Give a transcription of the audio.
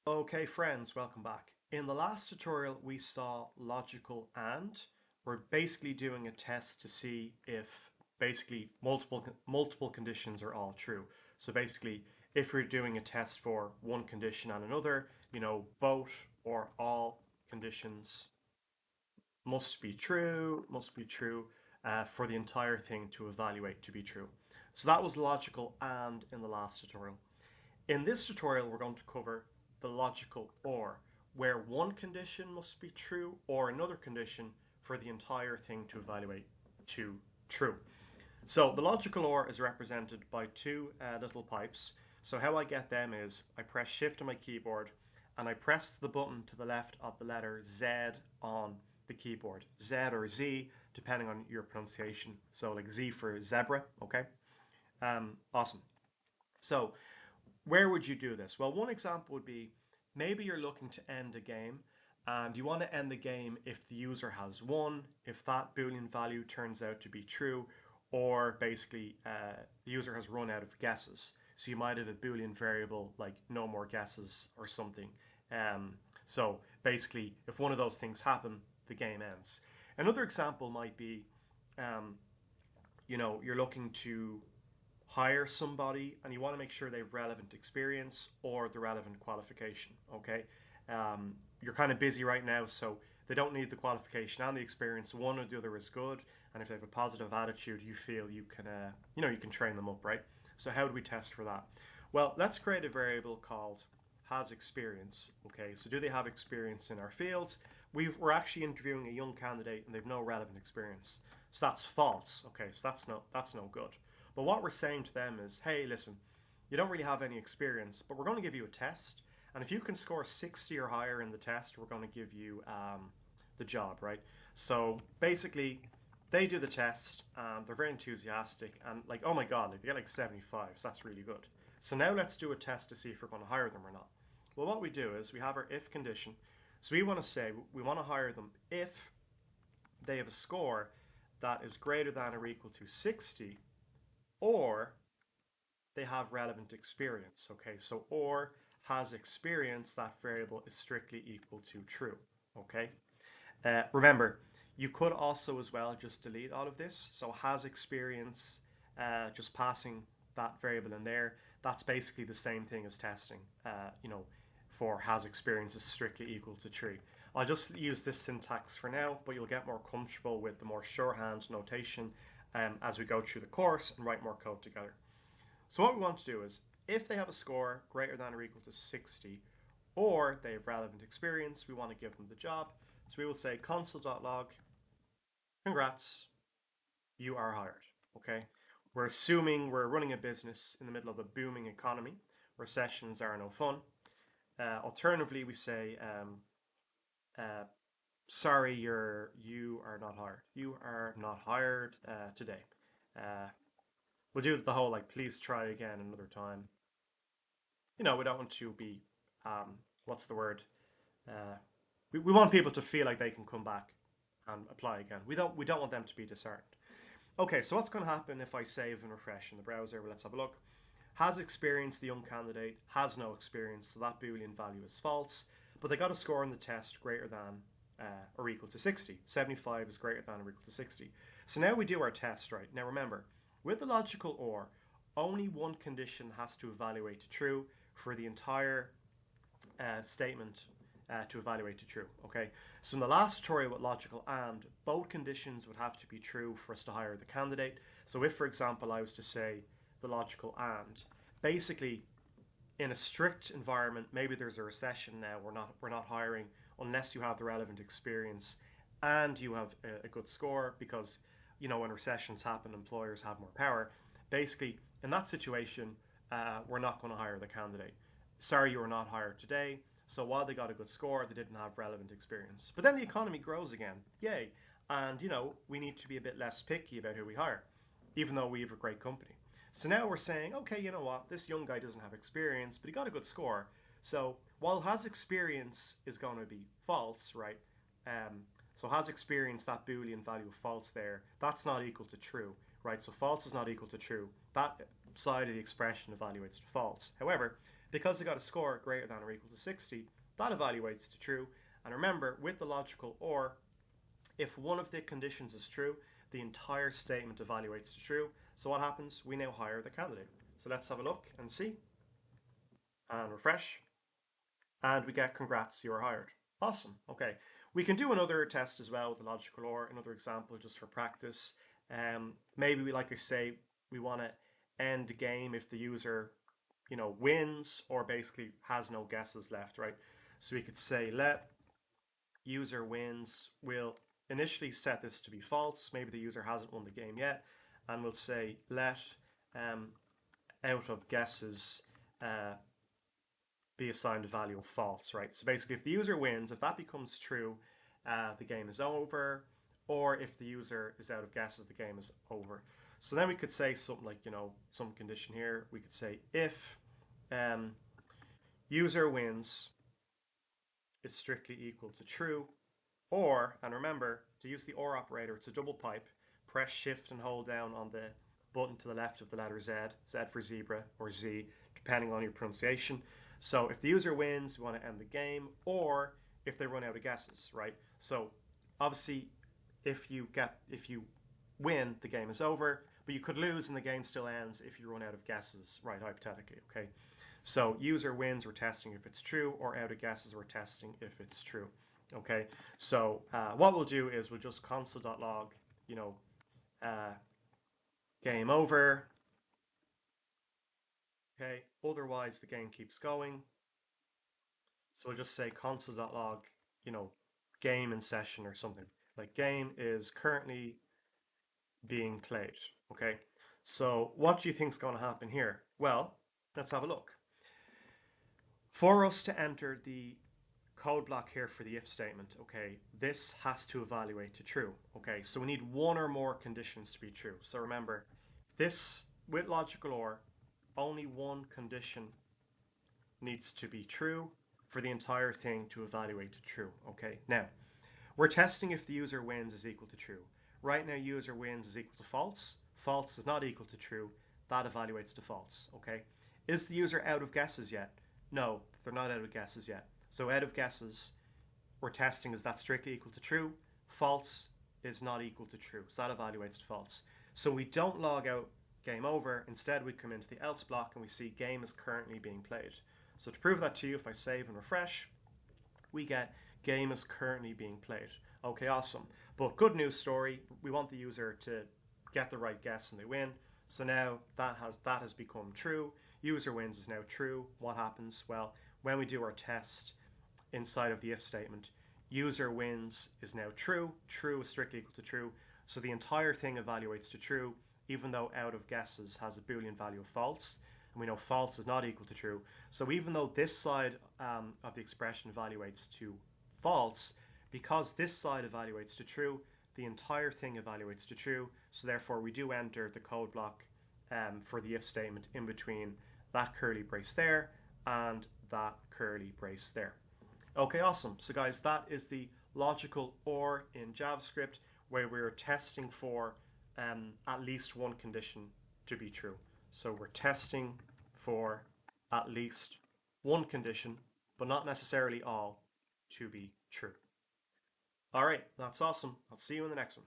Okay, friends, welcome back. In the last tutorial, we saw logical and. We're basically doing a test to see if basically multiple conditions are all true. So basically, if we're doing a test for one condition and another, both or all conditions must be true for the entire thing to evaluate to be true. So that was logical and in the last tutorial. In this tutorial, we're going to cover the logical or, where one condition must be true or another condition for the entire thing to evaluate to true. So the logical or is represented by two little pipes. So how I get them is I press shift on my keyboard and I press the button to the left of the letter Z on the keyboard. Z or Z, depending on your pronunciation. So like Z for zebra, okay? Awesome. So where would you do this? Well, one example would be maybe you're looking to end a game and you want to end the game if the user has won, if that Boolean value turns out to be true, or basically the user has run out of guesses. So you might have a Boolean variable like no more guesses or something. So basically, if one of those things happen, the game ends. Another example might be, you're looking to hire somebody and you want to make sure they have relevant experience or the relevant qualification. Okay, you're kind of busy right now, so they don't need the qualification and the experience. One or the other is good, and if they have a positive attitude, you feel you can, you can train them up, right? So how do we test for that? Well, let's create a variable called has experience. Okay, so do they have experience in our fields? We're actually interviewing a young candidate and they've no relevant experience, so that's false. Okay, so that's no good. But what we're saying to them is, hey, listen, you don't really have any experience, but we're going to give you a test. And if you can score 60 or higher in the test, we're going to give you the job, right? So basically, they do the test, they're very enthusiastic, and like, oh my God, like, they get like 75, so that's really good. So now let's do a test to see if we're going to hire them or not. Well, what we do is we have our if condition. So we want to say we want to hire them if they have a score that is greater than or equal to 60, or they have relevant experience. Okay, so or has experience, that variable is strictly equal to true. Okay, remember, you could also as well just delete all of this. So has experience, just passing that variable in there, that's basically the same thing as testing. For has experience is strictly equal to true. I'll just use this syntax for now, but you'll get more comfortable with the more shorthand notation as we go through the course and write more code together. So what we want to do is, if they have a score greater than or equal to 60, or they have relevant experience, we want to give them the job. So we will say console.log, congrats, you are hired. Okay, we're assuming we're running a business in the middle of a booming economy. Recessions are no fun. Alternatively, we say, sorry, you are not hired. You are not hired today. We'll do the whole like, please try again another time. We don't want to be, what's the word? We want people to feel like they can come back and apply again. We don't want them to be disheartened. Okay, so what's going to happen if I save and refresh in the browser? Well, let's have a look. Has experience, the young candidate, has no experience, so that Boolean value is false, but they got a score in the test greater than or equal to 60. 75 is greater than or equal to 60. So now we do our test, right? Now remember, with the logical or, only one condition has to evaluate to true for the entire statement to evaluate to true, okay? So in the last tutorial with logical and, both conditions would have to be true for us to hire the candidate. So if, for example, I was to say the logical and, basically, in a strict environment, maybe there's a recession now, we're not hiring unless you have the relevant experience and you have a good score, because when recessions happen, employers have more power. Basically, in that situation, we're not going to hire the candidate. Sorry, you were not hired today. So while they got a good score, they didn't have relevant experience. But then the economy grows again. Yay. And, we need to be a bit less picky about who we hire, even though we have a great company. So now we're saying, okay, you know what? This young guy doesn't have experience, but he got a good score. So while has experience is going to be false, right? So has experience, that Boolean value of false there, that's not equal to true, right? So false is not equal to true. That side of the expression evaluates to false. However, because they got a score greater than or equal to 60, that evaluates to true. And remember, with the logical or, if one of the conditions is true, the entire statement evaluates to true. So what happens? We now hire the candidate. So let's have a look and see. And refresh. And we get congrats, you're hired. Awesome. Okay. We can do another test as well with the logical or, another example just for practice. Maybe we, like I say, we want to end the game if the user, wins or basically has no guesses left, right? So we could say let user wins. We'll initially set this to be false. Maybe the user hasn't won the game yet. And we'll say let out of guesses be assigned a value of false, right? So basically, if the user wins, if that becomes true, the game is over. Or if the user is out of guesses, the game is over. So then we could say something like, some condition here. We could say if user wins is strictly equal to true, or, and remember, to use the or operator, it's a double pipe. Press shift and hold down on the button to the left of the letter Z, Z for zebra or Z, depending on your pronunciation. So if the user wins, we want to end the game, or if they run out of guesses, right? So obviously, if you win, the game is over, but you could lose and the game still ends if you run out of guesses, right, hypothetically, okay? So user wins, we're testing if it's true, or out of guesses, we're testing if it's true, okay? So what we'll do is we'll just console.log, game over, okay? Otherwise, the game keeps going. So we'll just say console.log, game in session or something. Like game is currently being played, okay? So what do you think is going to happen here? Well, let's have a look. For us to enter the code block here for the if statement, okay, this has to evaluate to true, okay? So we need one or more conditions to be true. So remember, this, with logical or, only one condition needs to be true for the entire thing to evaluate to true, okay? Now, we're testing if the user wins is equal to true. Right now, user wins is equal to false. False is not equal to true. That evaluates to false, okay? Is the user out of guesses yet? No, they're not out of guesses yet. So out of guesses, we're testing is that strictly equal to true. False is not equal to true. So that evaluates to false. So we don't log out game over. Instead, we come into the else block and we see game is currently being played. So to prove that to you, if I save and refresh, we get game is currently being played. Okay, awesome. But good news story, we want the user to get the right guess and they win. So now that has become true. User wins is now true. What happens? Well, when we do our test inside of the if statement, user wins is now true. True is strictly equal to true. So the entire thing evaluates to true, even though out of guesses has a Boolean value of false. And we know false is not equal to true. So even though this side of the expression evaluates to false, because this side evaluates to true, the entire thing evaluates to true. So therefore, we do enter the code block for the if statement in between that curly brace there and that curly brace there. Okay, awesome. So guys, that is the logical or in JavaScript, where we're testing for at least one condition to be true. So we're testing for at least one condition, but not necessarily all, to be true. All right, that's awesome. I'll see you in the next one.